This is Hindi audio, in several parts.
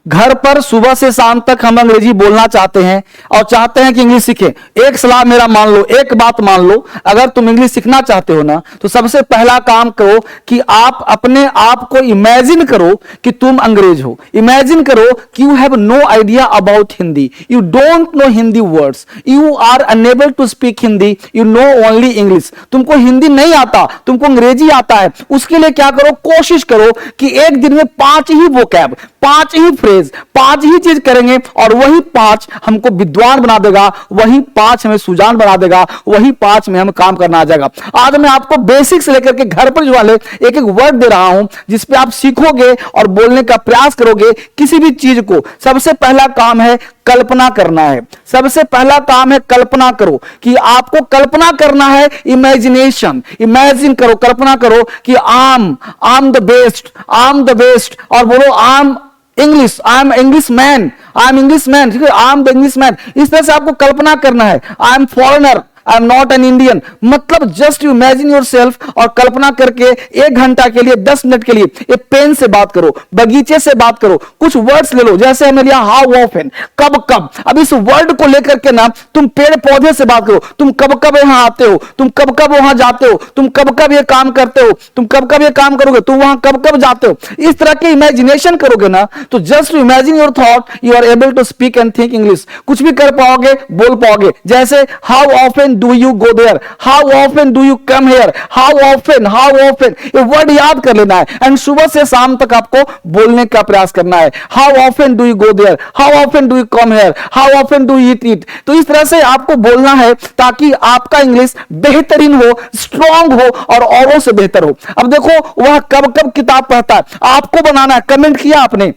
घर पर सुबह से शाम तक हम अंग्रेजी बोलना चाहते हैं और चाहते हैं कि इंग्लिश सीखें। एक सलाह मेरा मान लो, एक बात मान लो, अगर तुम इंग्लिश सीखना चाहते हो ना तो सबसे पहला काम करो कि आप अपने आप को इमेजिन करो कि तुम अंग्रेज हो। इमेजिन करो कि you have no idea about Hindi, you don't know Hindi words, you are unable to speak Hindi, you know only English. तुमको हिंदी नहीं आता, तुमको अंग्रेजी आता है। उसके लिए क्या करो, कोशिश करो कि एक दिन में 5 ही वोकैब, 5 ही फ्रेज, 5 ही चीज करेंगे और वही 5 हमको विद्वान बना देगा, वही 5 हमें सुजान बना देगा, वही 5 में हम काम करना आ जाएगा। आज मैं आपको बेसिक से लेकर के घर पर जो वाले एक एक वर्ड दे रहा हूं जिसपे आप सीखोगे और बोलने का प्रयास करोगे किसी भी चीज को। सबसे पहला काम है कल्पना करना है। सबसे पहला काम है कल्पना करो कि आपको कल्पना करना है, इमेजिनेशन। इमेजिन करो, कल्पना करो कि I am the best, I am the best, और बोलो I am English, I am English man, I am English man, ठीक है, I am the English man. इस तरह से आपको कल्पना करना है। I am foreigner, I am not an Indian. मतलब just you imagine yourself और कल्पना करके 1 घंटा के लिए, 10 मिनट के लिए एक पेन से बात करो, बगीचे से बात करो, कुछ वर्ड्स ले लो। जैसे हमने लिया हाउ ऑफन, कब कब। अब इस वर्ड को लेकर के ना तुम पेड़ पौधे से बात करो। तुम कब कब यहां आते हो, तुम कब कब वहां जाते हो, तुम कब कब ये काम करते हो, तुम कब कब ये काम करोगे, तुम वहां कब कब जाते हो। इस तरह के इमेजिनेशन करोगे ना तो just you imagine your thought, you are able to speak and think English. कुछ भी कर पाओगे, बोल पाओगे। जैसे how often do you go there, how often do you come here, how often, ये वर्ड याद कर लेना है एंड सुबह से शाम तक आपको बोलने का प्रयास करना है। how often do you go there, how often do you come here, how often do you eat it। तो इस तरह से आपको बोलना है ताकि आपका इंग्लिश बेहतरीन हो, स्ट्रांग हो और औरों से बेहतर हो। अब देखो वह कब कब किताब पढ़ता है, आपको बनाना है। कमेंट किया आपने,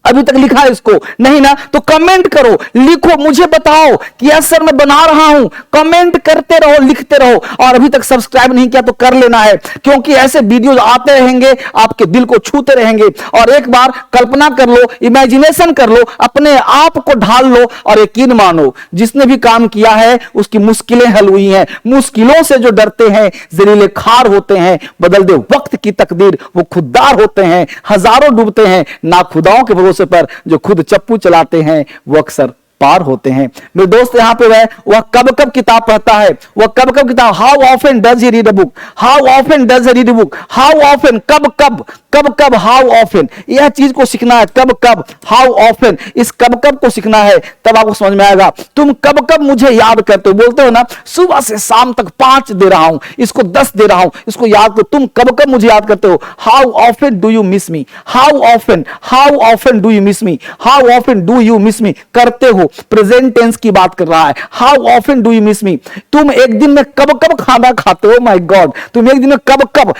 अभी तक लिखा है इसको नहीं ना, तो कमेंट करो, लिखो, मुझे बताओ कि यस सर मैं बना रहा हूं। कमेंट करते रहो, लिखते रहो। और अभी तक सब्सक्राइब नहीं किया तो कर लेना है, क्योंकि ऐसे वीडियोज आते रहेंगे, आपके दिल को छूते रहेंगे। और एक बार कल्पना कर लो, इमेजिनेशन कर लो, अपने आप को ढाल लो और यकीन मानो जिसने भी काम किया है उसकी मुश्किलें हल हुई हैं। मुश्किलों से जो डरते हैं जलीले खार होते हैं, बदल दे वक्त की तकदीर वो खुददार होते हैं। हजारों डूबते हैं ना खुदाओं के भरोसे पर, जो खुद चप्पू चलाते हैं वो अक्सर पार होते हैं। मेरे दोस्त यहां पे वह कब कब किताब पढ़ता है, वह कब कब किताब, how often does he read a book, how often does he read a book, how often, कब कब, कब कब, हाउ ऑफन। यह चीज को सीखना है, कब कब, हाउ ऑफन। इस कब कब को सीखना है, तब आपको समझ में आएगा। तुम कब कब मुझे याद करते हो, बोलते हो ना सुबह से शाम तक 5 दे रहा हूं, इसको 10 दे रहा हूं, इसको याद करो। तुम कब कब मुझे याद करते हो। How often do you miss me, how often do you miss me, how often do you miss मी। करते हो, प्रेजेंट टेंस की बात कर रहा है। How often do you miss मी। तुम एक दिन में कब कब खाना खाते हो, माय गॉड। तुम एक दिन में कब कब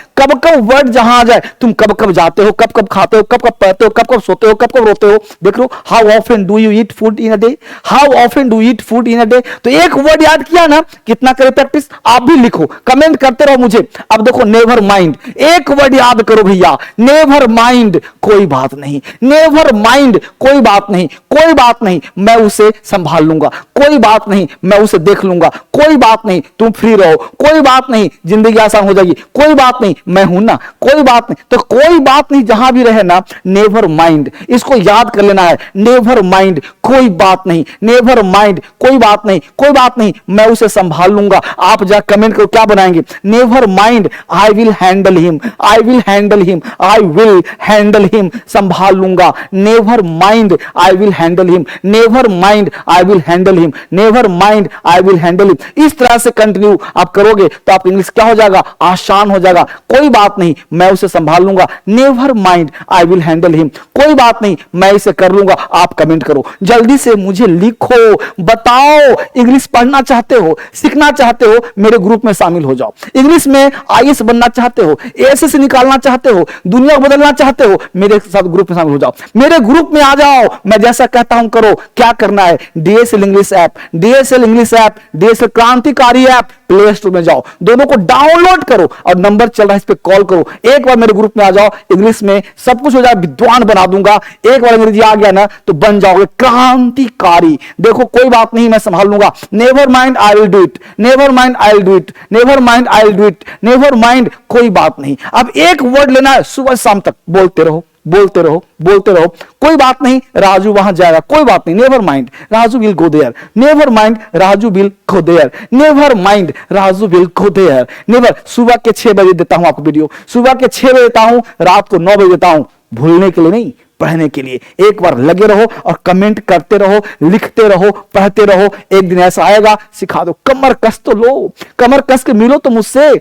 वर्ड जहां आ जाए, तुम कब कब जाते हो, कब कब खाते हो, कब कब पढ़ते हो, कब कब सोते हो, कब कब रोते हो। देख लो, how often do you eat food in a day, how often do eat food in a day. तो एक वर्ड याद किया ना, कितना करे प्रैक्टिस। आप भी लिखो, कमेंट करते रहो मुझे। अब देखो, नेवर माइंड, एक वर्ड याद करो भैया, नेवर माइंड, कोई बात नहीं, नेवर माइंड, कोई बात नहीं, कोई बात नहीं, मैं उसे संभाल लूंगा, कोई बात नहीं, मैं उसे देख लूंगा, कोई बात नहीं, तुम फ्री रहो, कोई बात नहीं, जिंदगी आसान हो जाएगी, कोई बात नहीं, मैं हूं ना, कोई बात नहीं। तो कोई बात नहीं जहां भी रहे ना, नेवर माइंड, इसको याद कर लेना है। नेवर माइंड, कोई बात नहीं, नेवर माइंड, कोई बात नहीं, कोई बात नहीं, मैं उसे संभाल लूंगा। आप जा कमेंट करो, क्या बनाएंगे। Never mind, I will handle him, I will handle him, I will handle him, संभाल लूंगा। Never mind, I will handle him, never mind, I will handle him, never mind, I will handle him. इस तरह से कंटिन्यू आप करोगे तो आप इंग्लिश क्या हो जाएगा, आसान हो जाएगा। कोई बात नहीं, मैं उसे संभाल लूंगा। Never mind, I will handle him, कोई बात नहीं, मैं इसे कर लूंगा। आप कमेंट करो, जल्दी से मुझे लिखो, बताओ इंग्लिश पढ़ना चाहते हो, सीखना चाहते हो, मेरे ग्रुप में शामिल हो जाओ। इंग्लिश में आईएएस बनना चाहते हो, एएसएस निकालना चाहते हो, दुनिया को बदलना चाहते हो, मेरे साथ ग्रुप में शामिल हो जाओ। मेरे ग्रुप में आ जाओ, मैं जैसा कहता हूं करो। क्या करना है, DSL English app, DSL English app, DSL क्रांतिकारी ऐप, प्ले स्टोर में जाओ, दोनों को डाउनलोड करो और नंबर चल रहा है, इस पे कॉल करो। एक बार मेरे ग्रुप में आ जाओ, इंग्लिश में सब कुछ हो जाए, विद्वान बना दूंगा। एक बार अंग्रेजी आ गया ना तो बन जाओगे क्रांतिकारी। देखो, कोई बात नहीं, मैं संभाल लूंगा। Never mind, I will do it, never mind, I will do it, never mind, I will do it, never mind, कोई बात नहीं। अब एक वर्ड लेना है, सुबह शाम तक बोलते रहो। बोलते रहो, बोलते रहो, कोई बात नहीं, राजू वहां जाएगा, कोई बात नहीं, never mind, Raju will go there, never mind, Raju will go there, never mind, Raju will go there, never. सुबह के 6 बजे देता हूं आपको वीडियो, सुबह के 6 बजे देता हूं, रात को 9 बजे देता हूं, भूलने के लिए नहीं, पढ़ने के लिए। एक बार लगे रहो और कमेंट करते रहो, लिखते रहो, पढ़ते रहो, एक दिन ऐसा आएगा सिखा दो। कमर कस तो लो, कमर कस के मिलो तो मुझसे,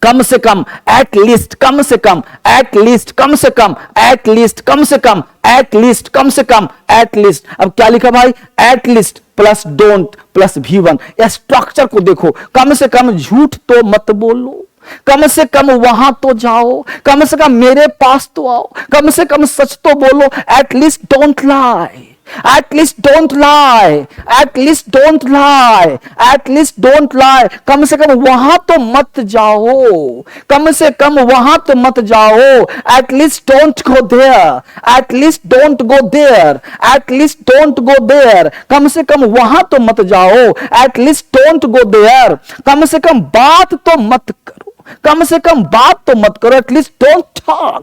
कम से कम, एट लीस्ट, कम से कम, एट लीस्ट, कम से कम, एट लीस्ट, कम से कम, एट लीस्ट, कम से कम, एट लीस्ट। अब क्या लिखा भाई, at least plus don't plus V1। या स्ट्रक्चर को देखो, कम से कम झूठ तो मत बोलो, कम से कम वहां तो जाओ, कम से कम मेरे पास तो आओ, कम से कम सच तो बोलो, at least don't lie, at least don't lie, at least don't lie, at least don't lie। कम से कम वहां तो मत जाओ, कम से कम वहां तो मत जाओ, at least don't go there, at least don't go there, at least don't go there। कम से कम वहां तो मत जाओ, at least don't go there। कम से कम बात तो मत करो, कम से कम बात तो मत करो, at least don't talk,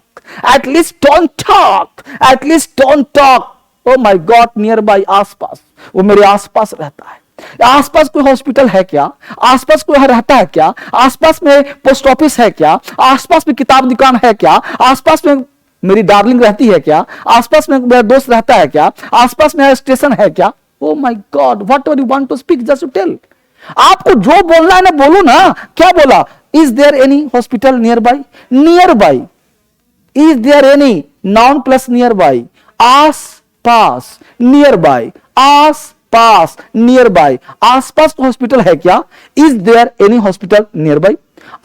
at least don't talk, at least don't talk। O my God, near by, आसपास, वो मेरे आसपास रहता है। आसपास कोई हॉस्पिटल है क्या, आसपास कोई रहता है क्या, आसपास में पोस्ट ऑफिस है क्या, आसपास में किताब दुकान है क्या, आसपास में मेरी डार्लिंग रहती है क्या, आसपास में मेरा दोस्त रहता है क्या, आसपास में स्टेशन है क्या। Oh my God, what are you want to speak, just to tell. आपको जो बोलना है ना बोलो ना। क्या बोला, is there any hospital nearby, nearby, is there any, noun plus nearby, आस पास, नियर बाय, आस पास, नियर बाय। आसपास कोई हॉस्पिटल है क्या, is there any hospital nearby.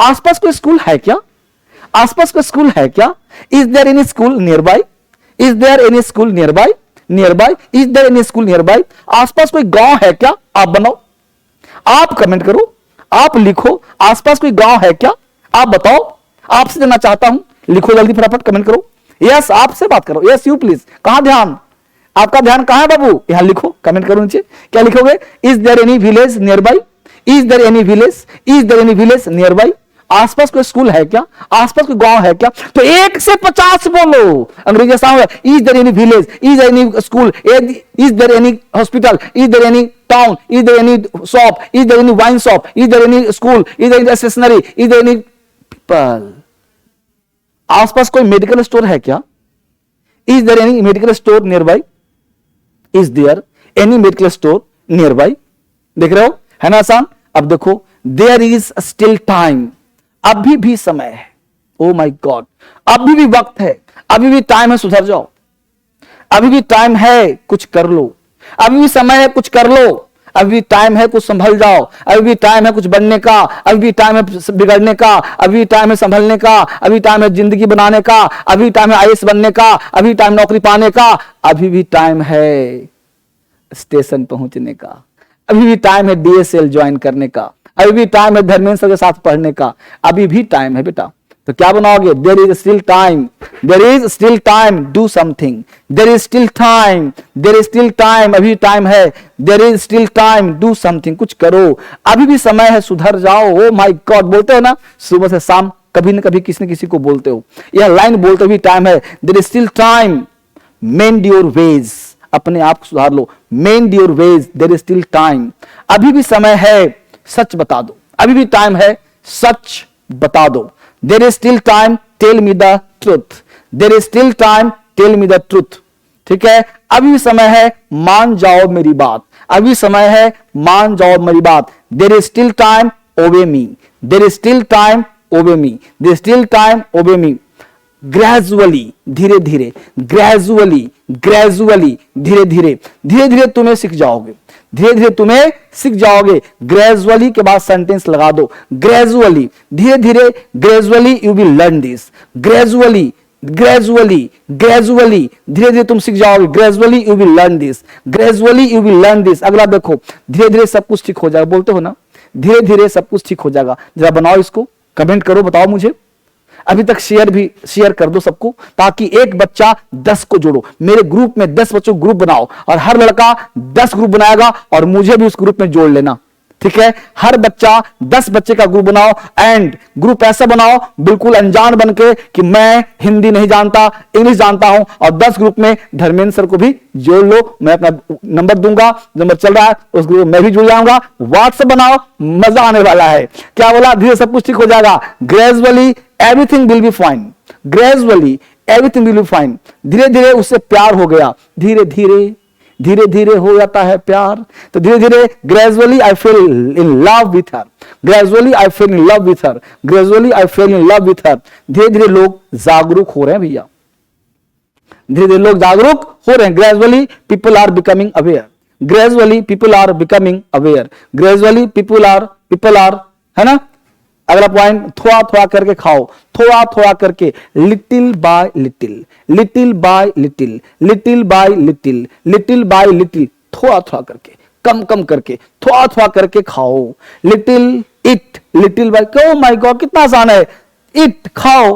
आसपास कोई स्कूल है क्या, आसपास कोई स्कूल है क्या, is there any school nearby, is there any school nearby, nearby, is there any school nearby. आसपास कोई गांव है क्या, आप बनाओ, आप कमेंट करो, आप लिखो, आसपास कोई गांव है क्या, आप बताओ। आपसे जानना चाहता हूं, लिखो जल्दी फटाफट, कमेंट करो। यस, आपसे बात करो, यस यू प्लीज। कहां ध्यान, आपका ध्यान कहां है बाबू, यहां लिखो, कमेंट करो नीचे। क्या लिखोगे, is there any village nearby, is there any village, is there any village nearby. आसपास कोई स्कूल है क्या, आसपास कोई गांव है क्या। तो 1 से 50 बोलो। अंग्रेजी sound, is there any village, is there any school, is there any hospital, is there any town, is there any shop, is there any wine shop, is there any school, is there any stationery, is there any people. आसपास कोई मेडिकल स्टोर है क्या, is there any medical store nearby, is there any medical store nearby. देख रहे हो, है ना आसान। अब देखो, देयर इज स्टिल टाइम, अभी भी समय है। ओ माय गॉड, अभी भी वक्त है, अभी भी टाइम है, सुधर जाओ, अभी भी टाइम है, कुछ कर लो, अभी भी समय है, कुछ कर लो, अभी भी टाइम है, कुछ संभल जाओ, अभी भी टाइम है कुछ बनने का, अभी भी टाइम है बिगड़ने का, अभी टाइम है संभलने का, अभी टाइम है जिंदगी बनाने का, अभी टाइम है आईएएस बनने का, अभी टाइम नौकरी पाने का, अभी भी टाइम है स्टेशन पहुंचने का, अभी भी टाइम है DSL ज्वाइन करने का, अभी भी टाइम है धर्मेंद्र के साथ पढ़ने का, अभी भी टाइम है बेटा। तो क्या बनाओगे, there is still time, there is still time, do something, there is still time, there is still time, अभी टाइम है, there is still time, do something, कुछ करो, अभी भी समय है, सुधर जाओ। ओ माय गॉड, बोलते हो ना सुबह से शाम, कभी न कभी किसी न किसी को बोलते हो, यह लाइन बोलते भी टाइम है, there is still time, mend your ways, अपने आप को सुधार लो, mend your ways, there is still time, अभी भी समय है, सच बता दो, अभी भी टाइम है, सच बता दो। There is still time, tell me the truth. There is still time, tell me the truth. ठीक है, अभी भी समय है, मान जाओ मेरी बात, अभी समय है, मान जाओ मेरी बात। There is still time, obey me. There is still time, obey me. There is still time, obey me. Gradually, धीरे धीरे, gradually, gradually, धीरे धीरे, धीरे धीरे तुम्हें सीख जाओगे, धीरे धीरे तुम्हें सीख जाओगे। ग्रेजुअली के बाद सेंटेंस लगा दो, ग्रेजुअली, धीरे धीरे, gradually you will learn this, gradually, gradually, gradually, धीरे धीरे तुम सीख जाओगे, gradually you will learn this, gradually you will learn this. अगला देखो, धीरे धीरे सब कुछ ठीक हो जाएगा, बोलते हो ना, धीरे धीरे सब कुछ ठीक हो जाएगा। जरा बनाओ इसको, कमेंट करो, बताओ मुझे। अभी तक शेयर कर दो सबको, ताकि एक बच्चा 10 को जोड़ो। मेरे ग्रुप में 10 बच्चों ग्रुप बनाओ, और हर लड़का 10 ग्रुप बनाएगा, और मुझे भी उस ग्रुप में जोड़ लेना। ठीक है, हर बच्चा 10 बच्चे का ग्रुप बनाओ एंड ग्रुप ऐसा बनाओ बिल्कुल अनजान बनके कि मैं हिंदी नहीं जानता, इंग्लिश जानता हूं, और 10 ग्रुप में धर्मेंद्र सर को भी जोड़ लो। मैं अपना नंबर दूंगा, नंबर चल रहा है, उस ग्रुप में मैं भी जुड़ जाऊंगा। व्हाट्सएप बनाओ, मजा आने वाला है। क्या बोला? धीरे सब कुछ ठीक हो जाएगा। Gradually everything will be fine, gradually everything will be fine. धीरे धीरे उससे प्यार हो गया, धीरे धीरे धीरे धीरे हो जाता है प्यार, तो धीरे धीरे gradually I fail in love with her, gradually I fail in love with her, gradually I fail in love with her. धीरे धीरे लोग जागरूक हो रहे हैं भैया, धीरे धीरे लोग जागरूक हो रहे हैं। Gradually people are becoming aware, gradually people are becoming aware, gradually people are, है ना। अगला पॉइंट, थोड़ा थोड़ा करके खाओ, थोड़ा थोड़ा करके, little bye little, little bye little, little bye little, little bye little, थोड़ा थोड़ा करके, कम कम करके, थोड़ा थोड़ा करके खाओ। लिटिल इट, लिटिल बाय, क्यों माय गॉड कितना आसान है, इट खाओ,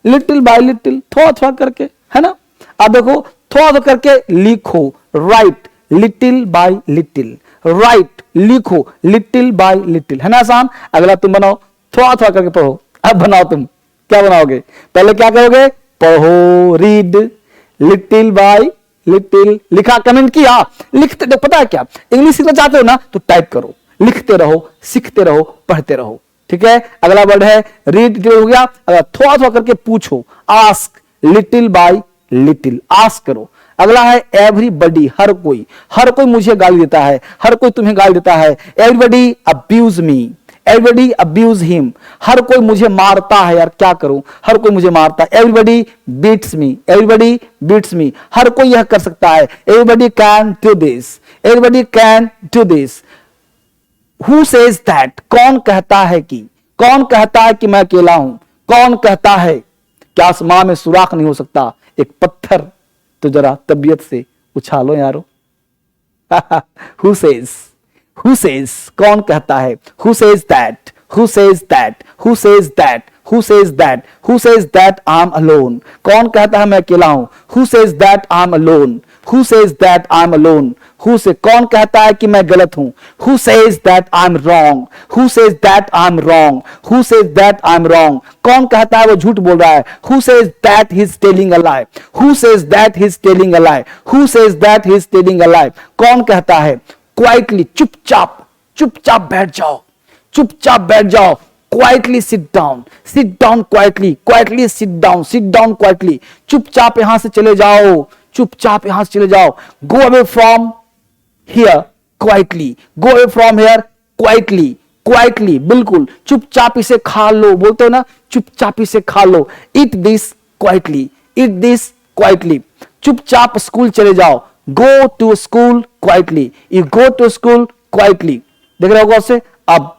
लिटिल बाय लिटिल, थोड़ा थोड़ा करके, है ना। अब देखो, थोड़ा थोड़ा करके लिखो, right little bye little, right लिखो लिटिल बाय लिटिल, है ना आसान। अगला तुम बनाओ, थोड़ा थोड़ा करके पढ़ो। अब बनाओ, तुम क्या बनाओगे? पहले क्या करोगे? पढ़ो, रीड लिटिल बाय लिटिल, लिखा, कमेंट किया, लिखते। तो पता है क्या, इंग्लिश सीखना चाहते हो ना तो टाइप करो, लिखते रहो, सीखते रहो, पढ़ते रहो, ठीक है। अगला वर्ड है रीड, हो गया। अगर थोड़ा थोड़ा करके पूछो, ask little bye little, ask करो। अगला है एवरीबडी, हर कोई मुझे गाली देता है, हर कोई तुम्हें गाली देता है। Everybody abuse me, everybody abuse him, हर कोई मुझे मारता है, यार क्या करूं, हर कोई मुझे मारता है। एवरीबडी बीट्स मी, एवरीबडी बीट्स मी, हर कोई यह कर सकता है। Everybody can do this, everybody can do this. Who says that, कौन कहता है कि, कौन कहता है कि मैं अकेला हूं, कौन कहता है कि आसमां में सुराख नहीं हो सकता, एक पत्थर तो जरा तबीयत से उछालो यारो। हु सेज, हु सेज, कौन कहता है, who says that, who says that, who says that, who says that, who says that I am alone, कौन कहता है मैं अकेला हूं। Who says that I am alone, who says that I am alone, who से, कौन कहता है कि मैं गलत हूं। Who says that I am wrong, who says that I am wrong, who says that I am wrong, कौन कहता है वो झूठ बोल रहा है। Who says that he is telling a lie, who says that he is telling a lie, who says that he is telling a lie, कौन कहता है। क्वाइटली, चुपचाप, चुपचाप बैठ जाओ, चुपचाप बैठ जाओ। Quietly sit down, sit down quietly, quietly sit down, sit down quietly, चुपचाप यहां से चले जाओ, चुपचाप यहां से चले जाओ। Go away from here quietly, go away from here quietly, quietly, बिल्कुल चुपचाप इसे खा लो, बोलते हो ना, चुपचाप इसे खा लो। Eat this quietly, eat this quietly, चुपचाप स्कूल चले जाओ। Go to school quietly, you go to school quietly. देख रहे हो से, अब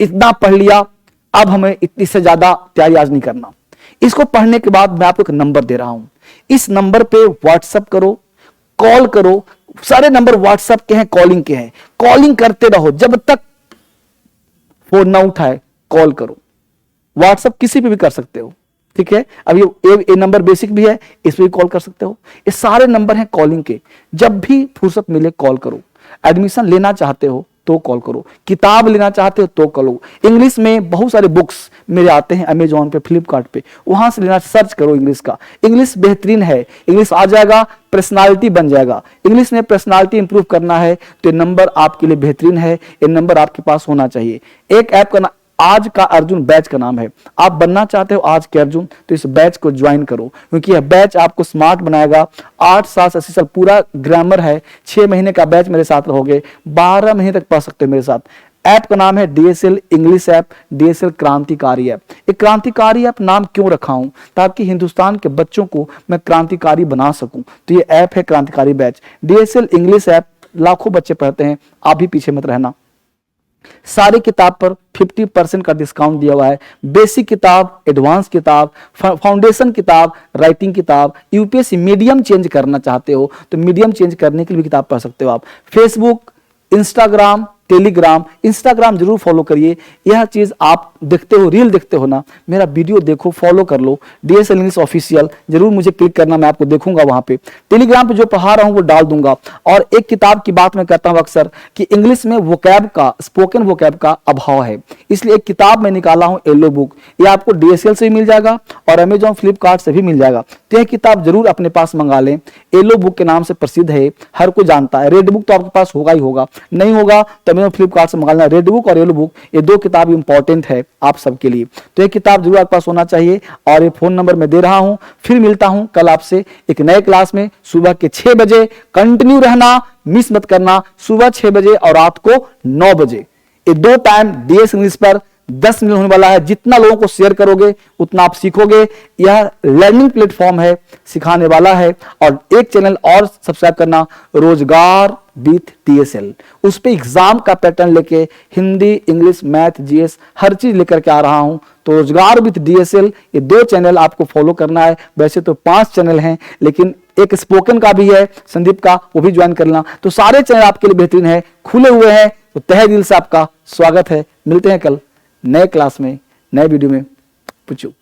इतना पढ़ लिया, अब हमें इतनी से ज्यादा तैयारी आज नहीं करना। इसको पढ़ने के बाद मैं आपको एक नंबर दे रहा हूं, इस नंबर पे व्हाट्सएप करो, कॉल करो। सारे नंबर व्हाट्सएप के हैं, कॉलिंग के हैं, कॉलिंग करते रहो जब तक फोन ना उठाए, कॉल करो। व्हाट्सएप किसी पे भी कर सकते हो, ठीक है। अब ये नंबर बेसिक भी है, इस पे भी कॉल कर सकते हो। ये सारे नंबर हैं कॉलिंग के, जब भी फुर्सत मिले कॉल करो। एडमिशन लेना चाहते हो तो कॉल करो, किताब लेना चाहते हो तो करो। इंग्लिश में बहुत सारे बुक्स मेरे आते हैं अमेजोन पे, फ्लिपकार्ट पे, वहां से लेना, सर्च करो इंग्लिश का। इंग्लिश बेहतरीन है, इंग्लिश आ जाएगा, पर्सनालिटी बन जाएगा। इंग्लिश में पर्सनालिटी इंप्रूव करना है तो ये नंबर आपके लिए बेहतरीन है, ये नंबर आपके पास होना चाहिए। एक ऐप का आज का अर्जुन बैच का नाम है। आप बनना चाहते हो आज के अर्जुन, तो इस बैच को ज्वाइन करो, क्योंकि यह बैच आपको स्मार्ट बनाएगा। 8 साल 80 साल पूरा ग्रामर है। 6 महीने का बैच मेरे साथ रहोगे, 12 महीने तक पढ़ सकते हो मेरे साथ। ऐप का नाम है DSL इंग्लिश ऐप, DSL क्रांतिकारी ऐप। एक क्रांतिकारी ऐप नाम क्यों रखा हूं, ताकि हिंदुस्तान के बच्चों को मैं क्रांतिकारी बना सकूं। तो ये ऐप है क्रांतिकारी बैच, DSL इंग्लिश ऐप। लाखों बच्चे पढ़ते हैं, आप भी पीछे मत रहना। सारी किताब पर 50% का डिस्काउंट दिया हुआ है। बेसिक किताब, एडवांस किताब, फाउंडेशन किताब, राइटिंग किताब। यूपीएससी मीडियम चेंज करना चाहते हो तो मीडियम चेंज करने के लिए भी किताब पढ़ सकते हो आप। फेसबुक, इंस्टाग्राम, टेलीग्राम, इंस्टाग्राम जरूर फॉलो करिए। यह चीज आप देखते हो, रील देखते हो ना, मेरा वीडियो देखो, फॉलो कर लो, DSL इंग्लिश ऑफिशियल जरूर मुझे क्लिक करना, मैं आपको देखूंगा वहां पे। टेलीग्राम पे जो पढ़ा रहा हूं वो डाल दूंगा। और एक किताब की बात मैं करता हूं अक्सर कि इंग्लिश में वोकैब का, स्पोकन वोकैब का अभाव है, इसलिए एक किताब मैं निकाला हूं, येलो बुक। ये आपको DSL से भी मिल जाएगा और अमेजॉन, फ्लिपकार्ट से भी मिल जाएगा। तो यह किताब जरूर अपने पास मंगा लें। येलो बुक के नाम से प्रसिद्ध है, हर कोई जानता है। रेड बुक तो आपके पास होगा ही होगा, नहीं होगा तो अमेजॉन, फ्लिपकार्ट से मंगा लेना। रेड बुक और येलो बुक, ये दो किताब इंपॉर्टेंट है आप सबके लिए, तो ये किताब जरूर आपके पास होना चाहिए। और ये फोन नंबर मैं दे रहा हूं। फिर मिलता हूं कल आपसे एक नए क्लास में, सुबह के 6 बजे। कंटिन्यू रहना, मिस मत करना, सुबह 6 बजे और रात को 9 बजे। ये 2 टाइम DS इंग्लिश पर 10 मिनट होने वाला है। जितना लोगों को शेयर करोगे उतना आप सीखोगे। यह लर्निंग प्लेटफॉर्म है, सिखाने वाला है। और एक चैनल और सब्सक्राइब करना, रोजगार विथ DSL। उस पे एग्जाम का पैटर्न लेके हिंदी, इंग्लिश, मैथ, GS हर चीज लेकर के आ रहा हूं। तो रोजगार विथ DSL, ये 2 चैनल आपको फॉलो करना है। वैसे तो 5 चैनल हैं, लेकिन एक स्पोकन का भी है संदीप का, वो भी ज्वाइन करना। तो सारे चैनल आपके लिए बेहतरीन है, खुले हुए हैं। तो तहे दिल से आपका स्वागत है। मिलते हैं कल नए क्लास में, नए वीडियो में। पूछो।